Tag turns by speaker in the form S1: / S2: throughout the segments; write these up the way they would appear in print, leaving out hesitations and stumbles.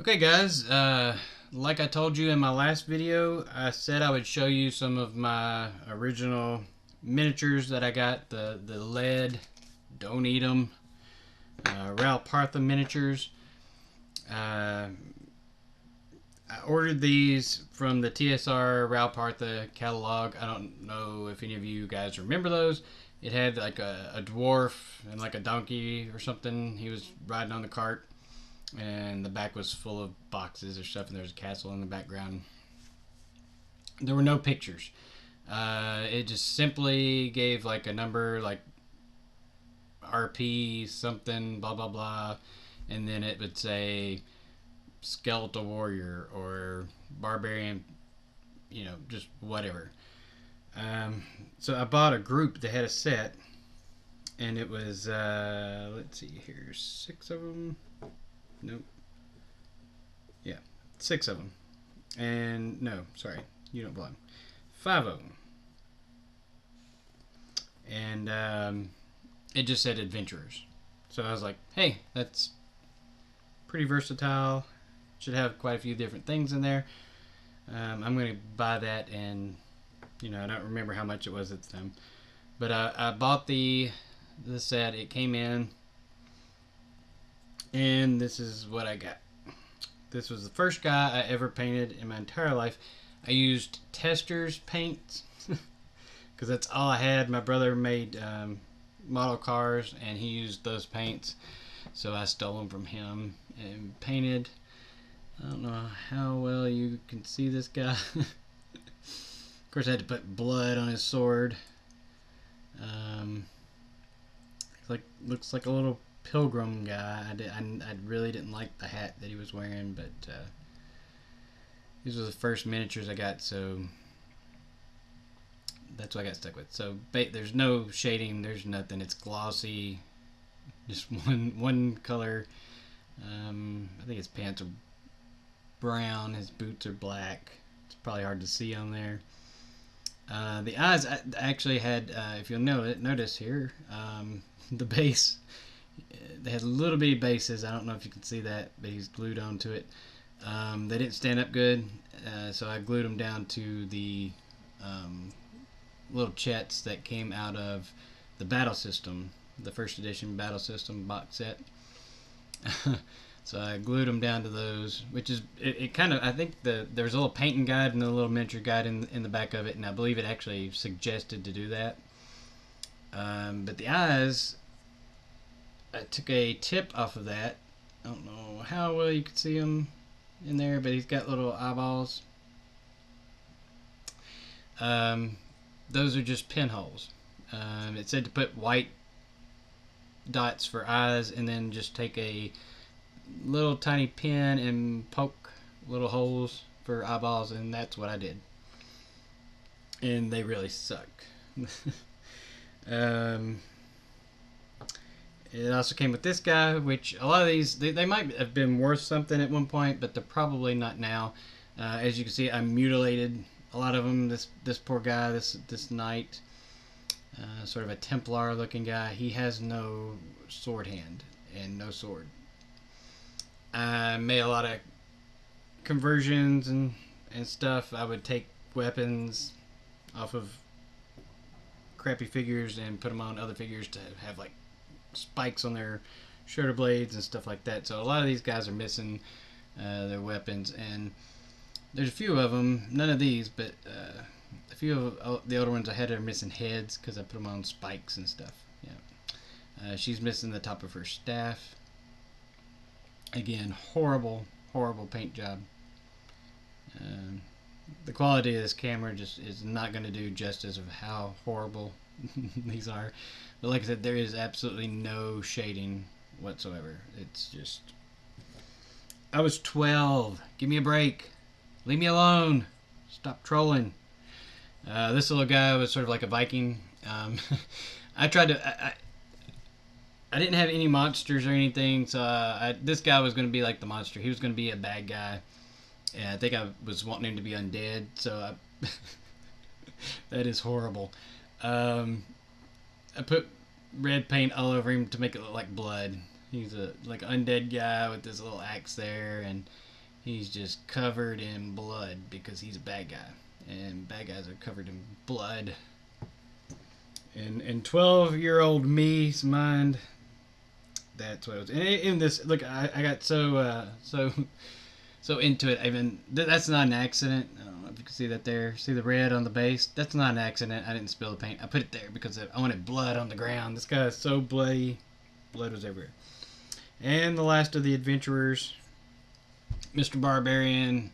S1: Okay guys, like I told you in my last video, I said I would show you some of my original miniatures that I got, the lead, don't eat them, Ralph Partha miniatures. Uh, I ordered these from the TSR Ralph Partha catalog. I don't know if any of you guys remember those. It had like a dwarf and like a donkey or something. He was riding on the cart, and the back was full of boxes or stuff, and there was a castle in the background. There were no pictures. It just simply gave like a number, like RP something, blah blah blah, and then it would say skeletal warrior or barbarian, just whatever. So I bought a group that had a set, and it was let's see here, six of them. Nope. Yeah, six of them. And no, sorry, you don't belong. Five of them. And it just said adventurers. So I was like, hey, that's pretty versatile. Should have quite a few different things in there. I'm going to buy that, and I don't remember how much it was at the time. But I bought the set. It came in, and this is what I got. This was the first guy I ever painted in my entire life. I used Tester's paints because that's all I had. My brother made model cars, and he used those paints, so I stole them from him and painted. I don't know how well you can see this guy. Of course, I had to put blood on his sword. Looks like a little pilgrim guy. I really didn't like the hat that he was wearing, but these were the first miniatures I got, so that's what I got stuck with. So there's no shading, there's nothing. It's glossy, just one color. I think his pants are brown, his boots are black. It's probably hard to see on there. The eyes I actually had, if you'll notice here, the base. They had little bitty bases. I don't know if you can see that, but he's glued onto it. They didn't stand up good, so I glued them down to the little chets that came out of the battle system, the first edition battle system box set. So I glued them down to those, which is it kind of, I think there's a little painting guide and a little miniature guide in the back of it, and I believe it actually suggested to do that. But the eyes, I took a tip off of that. I don't know how well you can see him in there, but he's got little eyeballs. Those are just pinholes. It said to put white dots for eyes, and then just take a little tiny pin and poke little holes for eyeballs, and that's what I did. And they really suck. It also came with this guy, which a lot of these, they might have been worth something at one point, but they're probably not now. As you can see, I mutilated a lot of them. This poor guy, this knight, sort of a Templar looking guy, he has no sword hand and no sword. I made a lot of conversions and stuff. I would take weapons off of crappy figures and put them on other figures to have like spikes on their shoulder blades and stuff like that. So a lot of these guys are missing their weapons, and there's a few of them, none of these, but a few of the older ones I had are missing heads because I put them on spikes and stuff. Yeah, she's missing the top of her staff. Again, horrible paint job. The quality of this camera just is not going to do justice of how horrible these are. But like I said, there is absolutely no shading whatsoever. It's just, I was 12. Give me a break. Leave me alone. Stop trolling. This little guy was sort of like a Viking. I tried to. I didn't have any monsters or anything, so this guy was going to be like the monster. He was going to be a bad guy. And I think I was wanting him to be undead, so that is horrible. I put red paint all over him to make it look like blood. He's a like undead guy with this little axe there, and He's just covered in blood because he's a bad guy, and bad guys are covered in blood. In 12-year-old me's mind, that's what it was. And in this, look, I got so into it. Even that's not an accident. I don't know if you can see that there. See the red on the base? That's not an accident. I didn't spill the paint. I put it there because I wanted blood on the ground. This guy is so bloody. Blood was everywhere. And the last of the adventurers, Mr. Barbarian,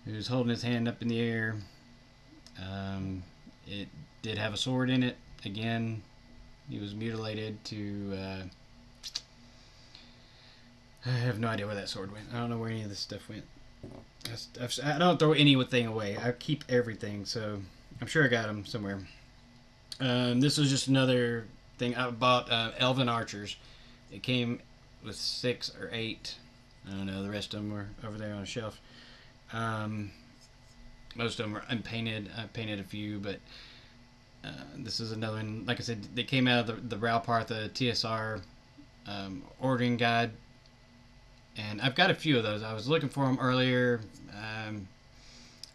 S1: who's holding his hand up in the air. It did have a sword in it. Again, he was mutilated to. I have no idea where that sword went. I don't know where any of this stuff went. I don't throw anything away. I keep everything, so I'm sure I got them somewhere. This was just another thing I bought. Elven Archers. It came with 6 or 8. I don't know. The rest of them were over there on a shelf. Most of them were unpainted. I painted a few, but this is another one. Like I said, they came out of the Ralpartha TSR ordering guide. And I've got a few of those. I was looking for them earlier.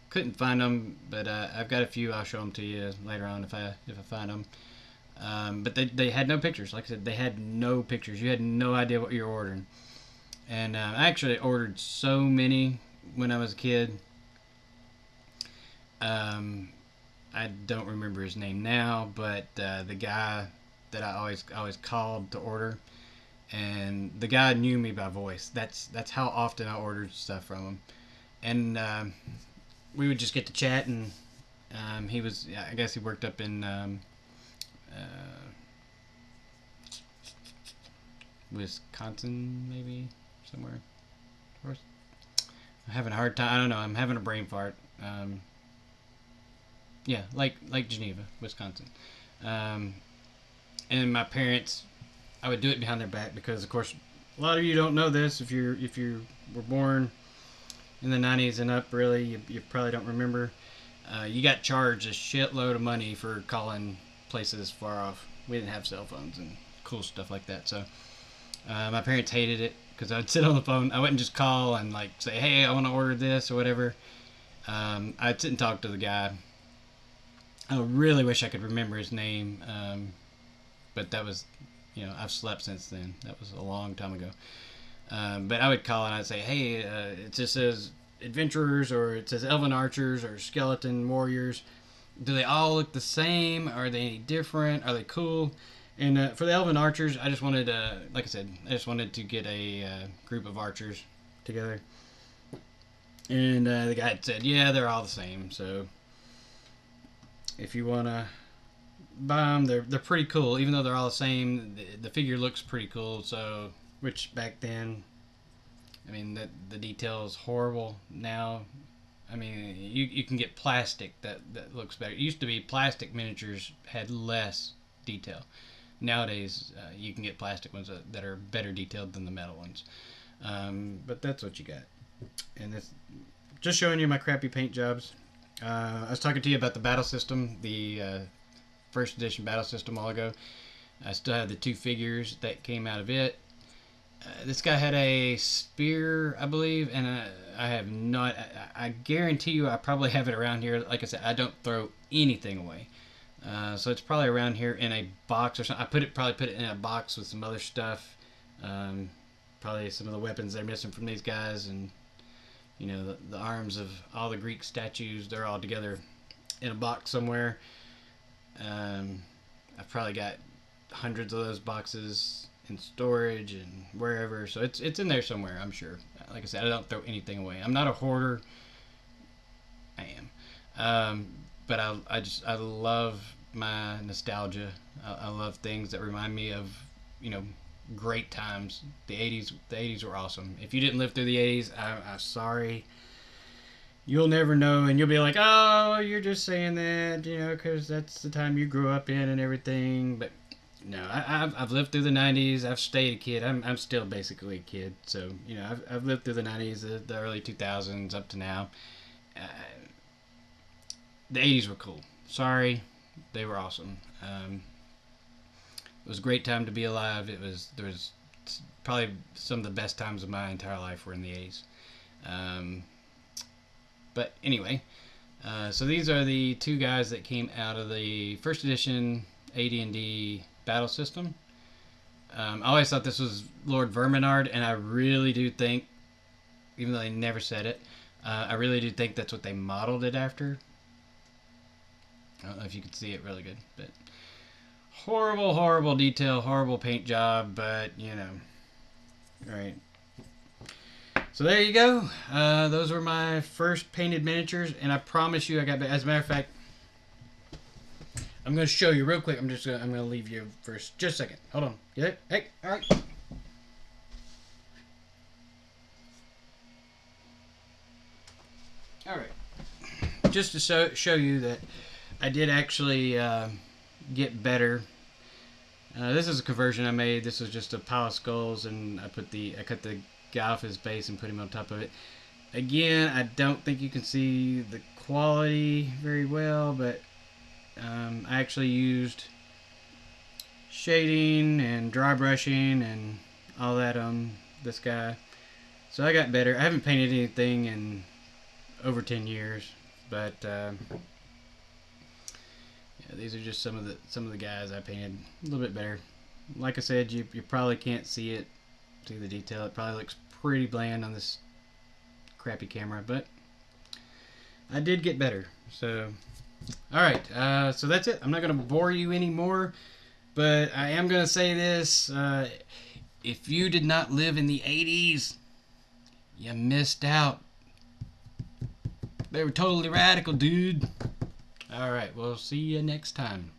S1: Couldn't find them, but I've got a few. I'll show them to you later on if I find them. But they had no pictures. Like I said, they had no pictures. You had no idea what you were ordering. And I actually ordered so many when I was a kid. I don't remember his name now, but the guy that I always called to order. And the guy knew me by voice. That's how often I ordered stuff from him. And we would just get to chat, and he was, I guess he worked up in Wisconsin, maybe, somewhere. I'm having a hard time. I don't know. I'm having a brain fart. Yeah, like Geneva, Wisconsin. And my parents, I would do it behind their back because, of course, a lot of you don't know this. If you were born in the 90s and up, really, you probably don't remember. You got charged a shitload of money for calling places far off. We didn't have cell phones and cool stuff like that. So my parents hated it because I'd sit on the phone. I wouldn't just call and like say, "Hey, I want to order this" or whatever. I'd sit and talk to the guy. I really wish I could remember his name, but that was. I've slept since then. That was a long time ago. But I would call and I'd say, hey, it just says adventurers, or it says elven archers, or skeleton warriors. Do they all look the same? Are they any different? Are they cool? And for the elven archers, I just wanted, like I said, I just wanted to get a group of archers together. And the guy had said, yeah, they're all the same. So if you want to buy them, they're pretty cool, even though they're all the same. The figure looks pretty cool. So, which back then, I mean, the detail is horrible. Now, I mean, you can get plastic that looks better. It used to be plastic miniatures had less detail. Nowadays, you can get plastic ones that are better detailed than the metal ones. But that's what you got. And this, just showing you my crappy paint jobs. I was talking to you about the battle system, the first edition battle system a while ago. I still have the 2 figures that came out of it. This guy had a spear, I believe, and I have not. I guarantee you, I probably have it around here. Like I said, I don't throw anything away, so it's probably around here in a box or something. I probably put it in a box with some other stuff. Probably some of the weapons they're missing from these guys, and the arms of all the Greek statues. They're all together in a box somewhere. I've probably got hundreds of those boxes in storage and wherever, so it's in there somewhere, I'm sure. Like I said, I don't throw anything away. I'm not a hoarder. I am, but I love my nostalgia. I love things that remind me of great times. The 80s were awesome. If you didn't live through the 80s, I'm sorry. You'll never know, and you'll be like, oh, you're just saying that, because that's the time you grew up in and everything. But no, I've lived through the 90s. I've stayed a kid. I'm still basically a kid. So, I've lived through the 90s, the early 2000s, up to now. The 80s were cool. Sorry, they were awesome. It was a great time to be alive. There was probably some of the best times of my entire life were in the 80s. Um, but anyway, so these are the two guys that came out of the first edition AD&D battle system. I always thought this was Lord Verminard, and I really do think, even though they never said it, I really do think that's what they modeled it after. I don't know if you can see it really good, but horrible, horrible detail, horrible paint job, but you know. Alright. So there you go. Those were my first painted miniatures, and I promise you I got, as a matter of fact, I'm going to show you real quick. I'm going to leave you for just a second. Hold on. Get it? Hey, alright. Alright. Just to show you that I did actually get better. This is a conversion I made. This was just a pile of skulls, and I cut the guy off his base and put him on top of it. Again, I don't think you can see the quality very well, but I actually used shading and dry brushing and all that on this guy. So I got better. I haven't painted anything in over 10 years, but yeah, these are just some of the guys I painted a little bit better. Like I said, you probably can't see the detail. It probably looks pretty bland on this crappy camera, but I did get better. So alright, so that's it. I'm not going to bore you anymore, but I am going to say this. If you did not live in the 80s, you missed out. They were totally radical, dude. Alright, we'll see you next time.